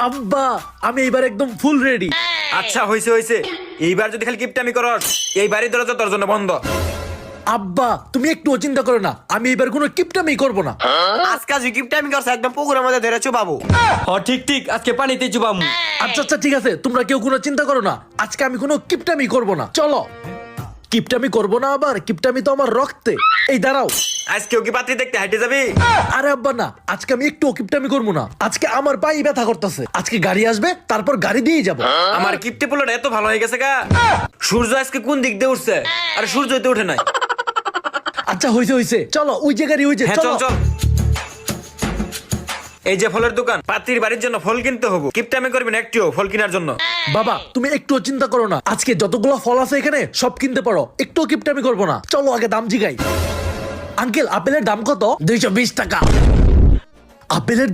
আব্বা আমি এইবার একদম ফুল রেডি। আচ্ছা হইছে হইছে, এইবার যদি খালি কিপটামি করস এই বাড়ির দরজা তোর জন্য বন্ধ। আব্বা তুমি একটু চিন্তা করো না, আমি এবার কোনো কিপটামি করব না। আজকে যে কিপটামি করছে একদম পুকুরের মধ্যে ধরে চুবাবো। ঠিক ঠিক, আজকে পানিতে চুবামু। আচ্ছা আচ্ছা ঠিক আছে, তোমরা কেউ কোনো চিন্তা করো না, আজকে আমি কোনো কিপটামি করব না। চলো, কিপটামি করব না আবার, কিপটামি তো আমার রক্তে। এই দাঁড়াও, আজকেও কি পাত্রী দেখতে হাঁটে যাবি? আরে আব্বা না, আজকে আমি একটু কিপটামি করবো না। আজকে আমার পায়ে ব্যথা করতেছে, আজকে গাড়ি আসবে তারপর গাড়ি দিয়ে যাব। আমার কিপটে পোলাটা এত ভালো হয়ে গেছে গা। সূর্য আজকে কোন দিক দিয়ে উঠছে? আরে সূর্য তো উঠে নাই। আচ্ছা হইছে হইছে, চলো ওই যে গাড়ি, ওই যে হ্যাঁ চল চল। এই যে ফলের দোকান, পাত্রীর বাড়ির জন্য ফল কিনতে হবো। কিপটামি করবি না একটুও ফল কেনার জন্য। বাবা তুমি একটু চিন্তা করো না, আজকে যতগুলো ফল আছে এখানে সব কিনতে পারো, একটু কিপটামি করবো না। চলো আগে দাম জিগাই। আঙ্কেল আপেলের দাম কত? 220 টাকা। আপেলের